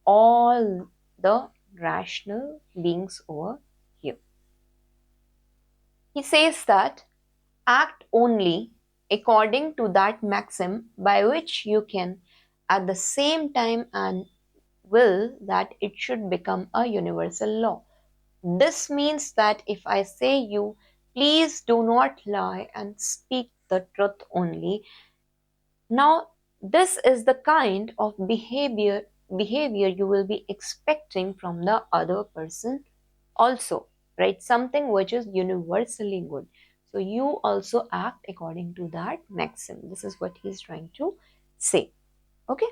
all the rational beings over here. He says that act only according to that maxim by which you can at the same time and will that it should become a universal law. This means that if I say you, please do not lie and speak the truth only. Now, this is the kind of behavior you will be expecting from the other person also, right? Something which is universally good. So you also act according to that maxim. This is what he's trying to say. Okay.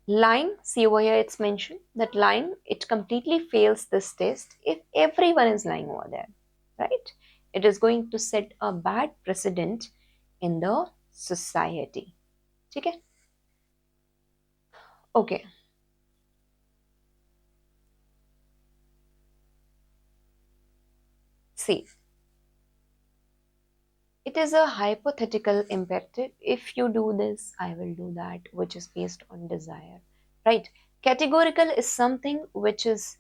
Lying, see over here it's mentioned that lying, it completely fails this test if everyone is lying over there, right? It is going to set a bad precedent in the society. Okay? Okay. See, it is a hypothetical imperative. If you do this, I will do that, which is based on desire, right? Categorical is something which is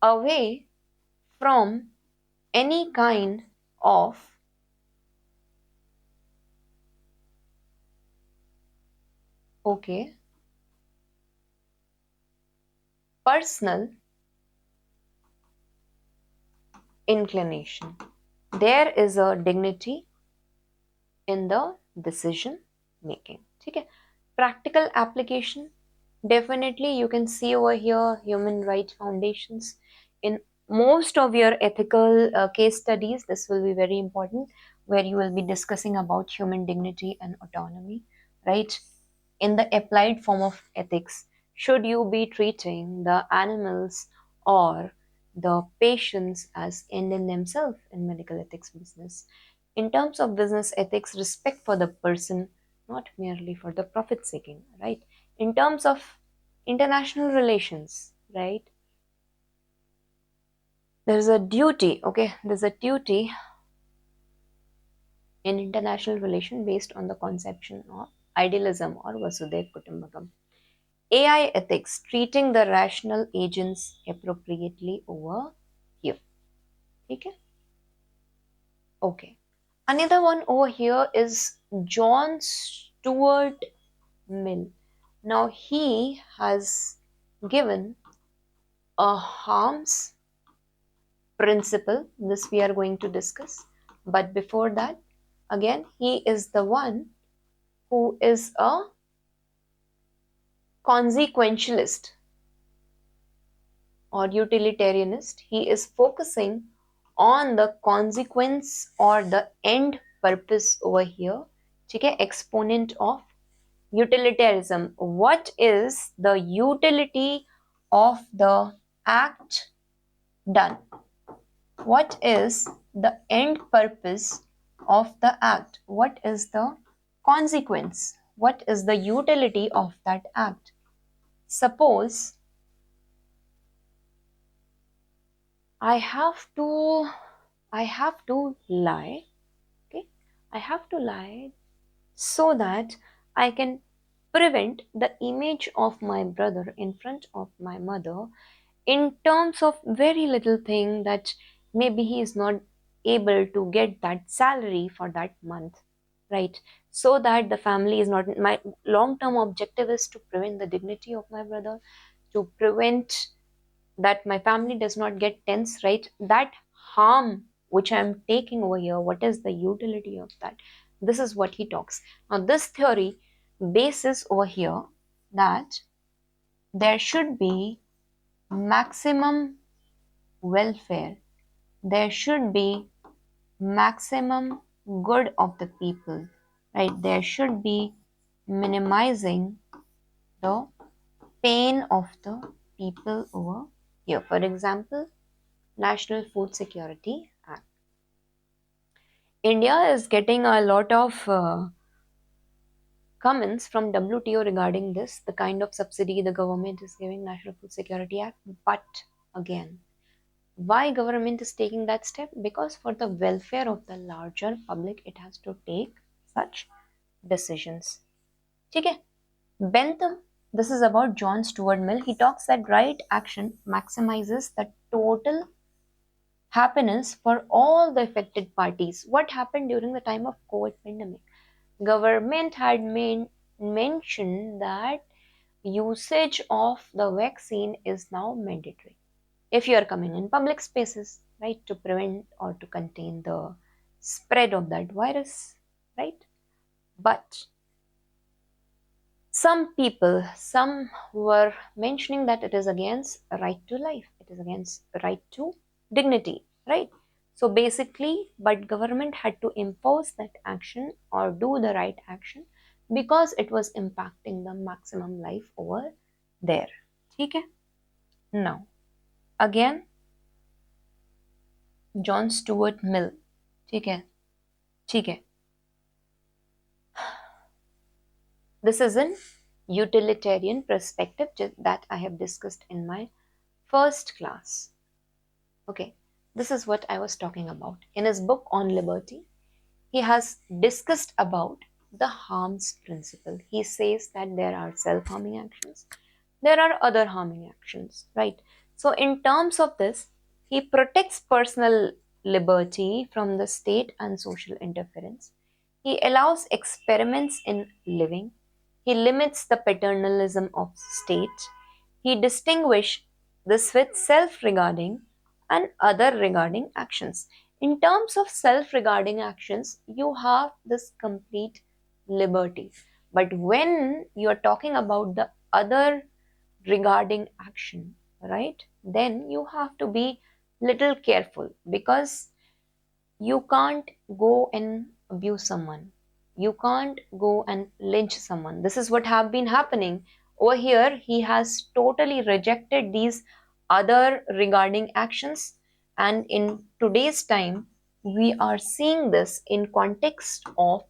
away from any kind of personal inclination. There is a dignity in the decision making. Okay. Practical application, definitely you can see over here human rights foundations. In most of your ethical case studies, this will be very important, where you will be discussing about human dignity and autonomy, right? In the applied form of ethics, should you be treating the animals or the patients as end in themselves in medical ethics business? In terms of business ethics, respect for the person, not merely for the profit seeking, right? In terms of international relations, right? There's a duty, okay? There's a duty in international relation based on the conception of idealism or Vasudev Kutumbakam. AI ethics, treating the rational agents appropriately over here. Okay? Okay. Another one over here is John Stuart Mill. Now he has given a harms principle. This we are going to discuss. But before that, again, he is the one who is a consequentialist. or utilitarianist, he is focusing on the consequence or the end purpose over here. ठीक है, exponent of utilitarianism. What is the utility of the act done? What is the end purpose of the act? What is the consequence? What is the utility of that act? Suppose I have to lie, okay? I have to lie so that I can prevent the image of my brother in front of my mother in terms of very little thing, that maybe he is not able to get that salary for that month, right? So that the family is not, my long term objective is to prevent the dignity of my brother, to prevent that my family does not get tense, right? That harm which I'm taking over here, what is the utility of that? This is what he talks. Now, this theory bases over here that there should be maximum welfare, there should be maximum good of the people, right? There should be minimizing the pain of the people over here. For example, National Food Security Act. India is getting a lot of comments from WTO regarding this, the kind of subsidy the government is giving, National Food Security Act. But again, why government is taking that step? Because for the welfare of the larger public, it has to take such decisions. Okay. Bentham, this is about John Stuart Mill. He talks that right action maximizes the total happiness for all the affected parties. What happened during the time of COVID pandemic? Government had mentioned that usage of the vaccine is now mandatory if you are coming in public spaces, right, to prevent or to contain the spread of that virus, right? But some were mentioning that it is against right to life, it is against right to dignity, right? So basically, but government had to impose that action or do the right action because it was impacting the maximum life over there. Okay? Now, again, John Stuart Mill. ठीक है, ठीक है. This is an utilitarian perspective that I have discussed in my first class. Okay, this is what I was talking about. In his book on liberty, he has discussed about the harms principle. He says that there are self-harming actions, there are other harming actions, right? So in terms of this, he protects personal liberty from the state and social interference. He allows experiments in living. He limits the paternalism of state. He distinguishes this with self-regarding and other regarding actions. In terms of self-regarding actions, you have this complete liberty. But when you are talking about the other regarding action, right, then you have to be little careful, because you can't go and abuse someone, you can't go and lynch someone. This is what have been happening over here. He has totally rejected these other regarding actions, and in today's time we are seeing this in context of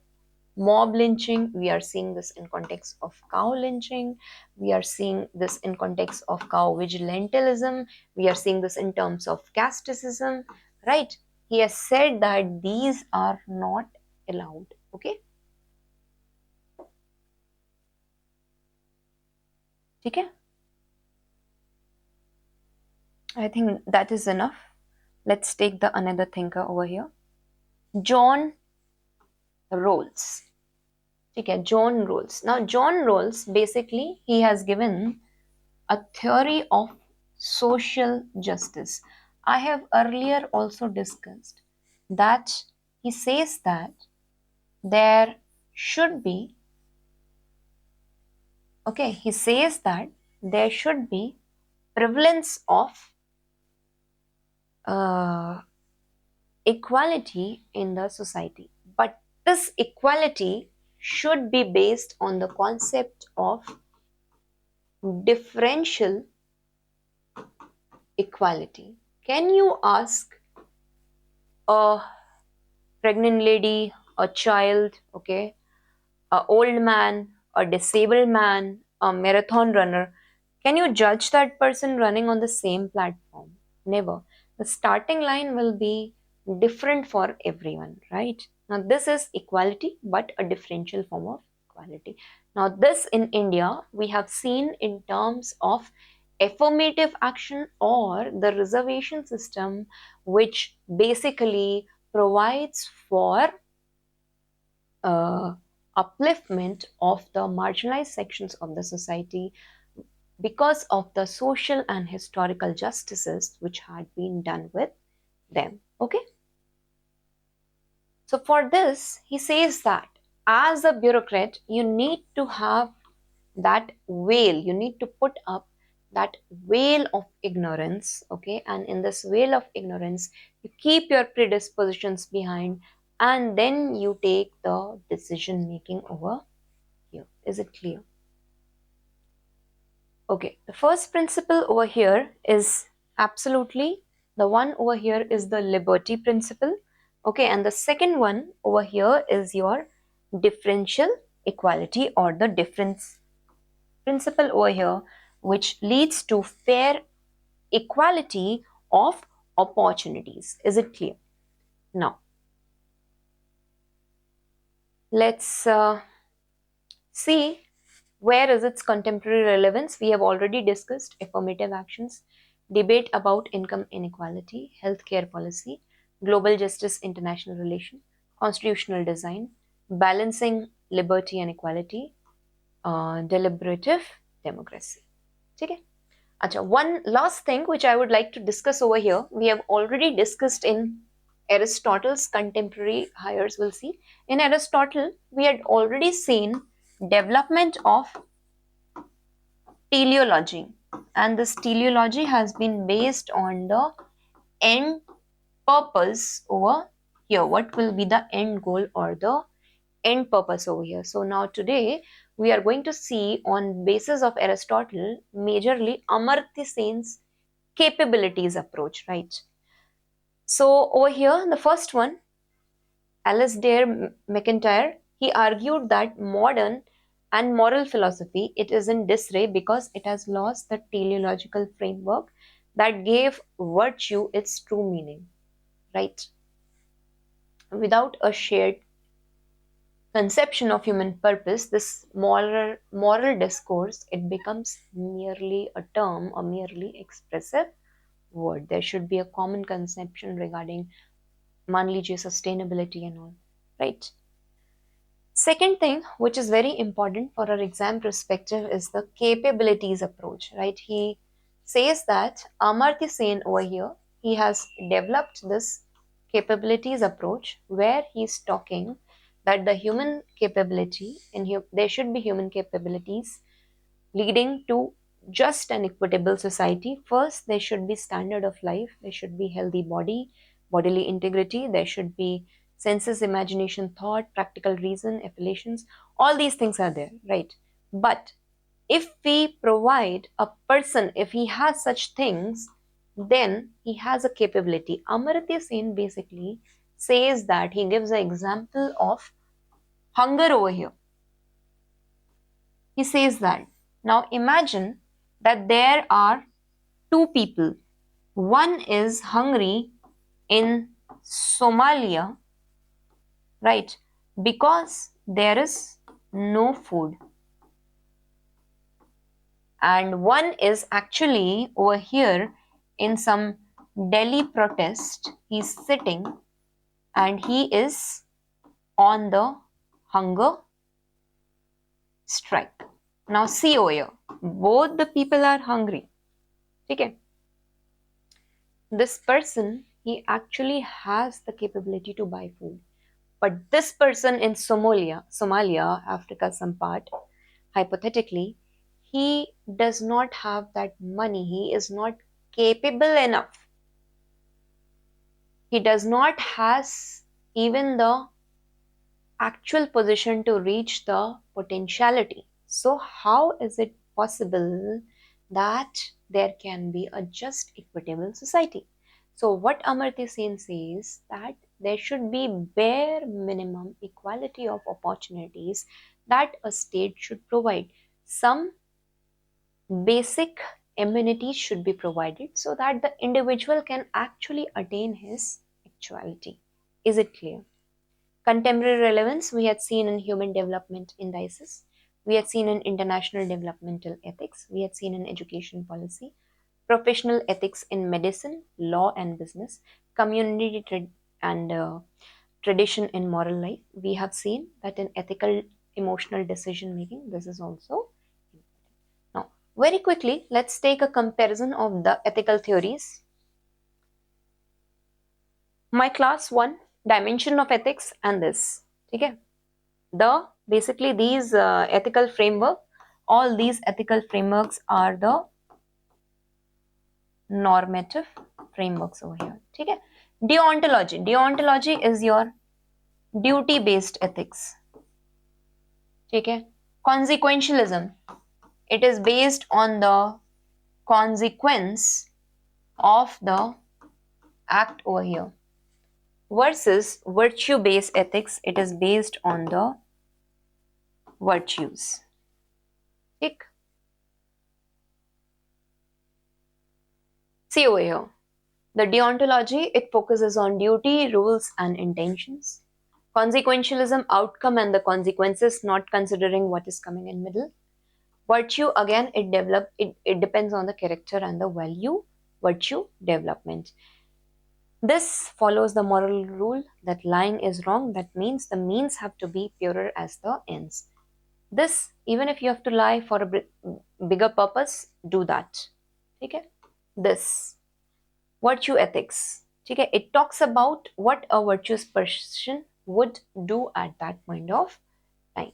mob lynching, we are seeing this in context of cow lynching, we are seeing this in context of cow vigilantism, we are seeing this in terms of casteism, right? He has said that these are not allowed. Okay, okay, I think that is enough. Let's take the another thinker over here, John Rawls. Okay, John Rawls. Now John Rawls, basically he has given a theory of social justice. I have earlier also discussed that he says that there should be, okay, he says that there should be prevalence of uh, equality in the society. But this equality should be based on the concept of differential equality. Can you ask a pregnant lady, a child, okay, a old man, a disabled man, a marathon runner, can you judge that person running on the same platform? Never. The starting line will be different for everyone, right? Now, this is equality, but a differential form of equality. Now, this in India, we have seen in terms of affirmative action or the reservation system, which basically provides for uh, upliftment of the marginalized sections of the society because of the social and historical justices which had been done with them. Okay, so for this he says that as a bureaucrat you need to have that veil, you need to put up that veil of ignorance, okay, and in this veil of ignorance you keep your predispositions behind and then you take the decision making over here. Is it clear? Okay, the first principle over here is absolutely, the one over here is the liberty principle. Okay, and the second one over here is your differential equality or the difference principle over here, which leads to fair equality of opportunities. Is it clear? Now, let's see where is its contemporary relevance. We have already discussed affirmative actions, debate about income inequality, healthcare policy, global justice, international relation, constitutional design, balancing liberty and equality, deliberative democracy. Okay. Acha, one last thing which I would like to discuss over here, we have already discussed in Aristotle's contemporary hires, we'll see. In Aristotle, we had already seen development of teleology, and this teleology has been based on the end purpose over here. What will be the end goal or the end purpose over here? So now today we are going to see on basis of Aristotle majorly Amartya Sen's capabilities approach, right? So over here the first one, Alasdair MacIntyre, he argued that modern and moral philosophy, it is in disarray because it has lost the teleological framework that gave virtue its true meaning, right? Without a shared conception of human purpose, this moral discourse, it becomes merely a term or merely expressive word. There should be a common conception regarding मान लीजिए sustainability and all, right? Second thing, which is very important for our exam perspective, is the capabilities approach, right? He says that Amartya Sen over here, he has developed this capabilities approach where he's talking that the human capability, there should be human capabilities leading to just and equitable society. First, there should be standard of life, there should be healthy body, bodily integrity, there should be senses, imagination, thought, practical reason, appellations, all these things are there, right? But if we provide a person, if he has such things, then he has a capability. Amartya Sen basically says that, he gives an example of hunger over here. He says that, now imagine that there are two people. One is hungry in Somalia, right? Because there is no food. And one is actually over here in some Delhi protest. He's sitting and he is on the hunger strike. Now see over here, both the people are hungry. Okay. This person, he actually has the capability to buy food. But this person in Somalia, Africa, some part, hypothetically, he does not have that money, he is not capable enough, he does not has even the actual position to reach the potentiality. So how is it possible that there can be a just equitable society? So what Amartya Sen says that there should be bare minimum equality of opportunities that a state should provide. Some basic amenities should be provided so that the individual can actually attain his actuality. Is it clear? Contemporary relevance we had seen in human development indices, we had seen in international developmental ethics, we had seen in education policy, professional ethics in medicine, law and business, community and tradition in moral life. We have seen that in ethical emotional decision making, this is also important. Now, very quickly, let's take a comparison of the ethical theories. My class 1 dimension of ethics and this. Okay? The basically these ethical framework, all these ethical frameworks are the normative frameworks over here. Okay? Deontology is your duty based ethics. Okay? Consequentialism, it is based on the consequence of the act over here, versus virtue based ethics, it is based on the virtues. Okay? See over here, the deontology, it focuses on duty, rules and intentions. Consequentialism, outcome and the consequences, not considering what is coming in middle. Virtue, again, it depends on the character and the value, virtue development. This follows the moral rule that lying is wrong. That means the means have to be purer as the ends. This, even if you have to lie for a bigger purpose, do that. Okay? This virtue ethics. Okay? It talks about what a virtuous person would do at that point of time.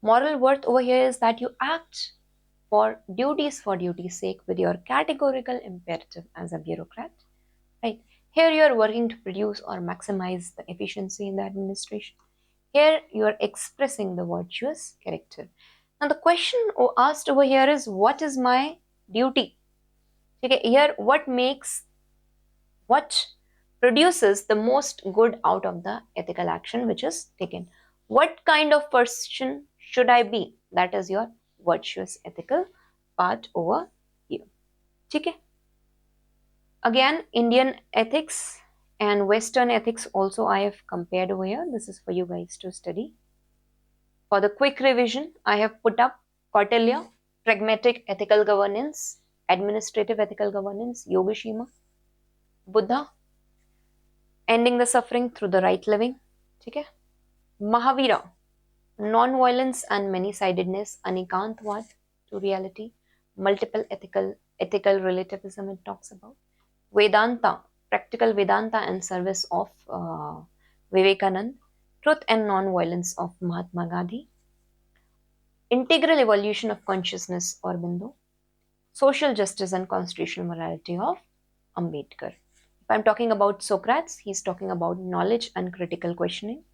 Moral worth over here is that you act for duty's sake with your categorical imperative as a bureaucrat. Right? Here you are working to produce or maximize the efficiency in the administration. Here you are expressing the virtuous character. Now the question asked over here is, what is my duty? Okay, here what produces the most good out of the ethical action which is taken? What kind of person should I be? That is your virtuous ethical part over here. Okay. Again, Indian ethics and Western ethics also I have compared over here. This is for you guys to study. For the quick revision, I have put up Kautilya, pragmatic ethical governance, administrative ethical governance, Yogashima, Buddha, ending the suffering through the right living. Okay? Mahavira, non-violence and many-sidedness, Anikantvad to reality, multiple ethical relativism it talks about. Vedanta, practical Vedanta and service of Vivekananda, truth and non-violence of Mahatma Gandhi, integral evolution of consciousness Aurobindo, social justice and constitutional morality of Ambedkar. If I'm talking about Socrates, he's talking about knowledge and critical questioning.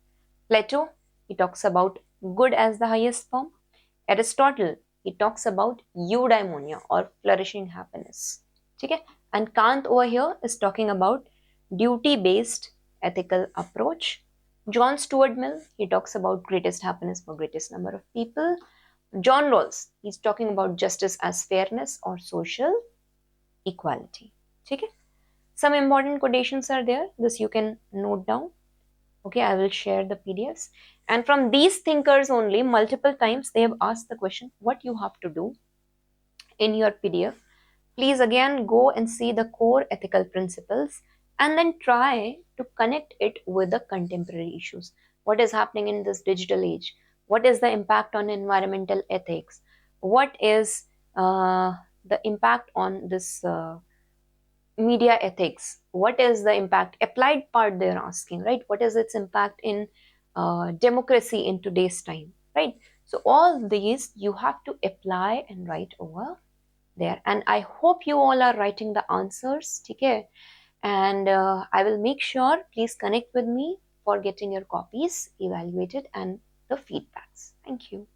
Plato, he talks about good as the highest form. Aristotle, he talks about eudaimonia or flourishing happiness. Okay? And Kant over here is talking about duty-based ethical approach. John Stuart Mill, he talks about greatest happiness for greatest number of people. John Rawls, he's talking about justice as fairness or social equality. Okay? Some important quotations are there. This you can note down. Okay, I will share the PDFs. And from these thinkers only, multiple times they have asked the question, what you have to do in your PDF. Please again go and see the core ethical principles and then try to connect it with the contemporary issues. What is happening in this digital age? What is the impact on environmental ethics? What is the impact on this media ethics? What is the impact? Applied part they're asking, right? What is its impact in democracy in today's time, right? So all these you have to apply and write over there. And I hope you all are writing the answers. Okay? And I will make sure, please connect with me for getting your copies evaluated and the feedbacks. Thank you.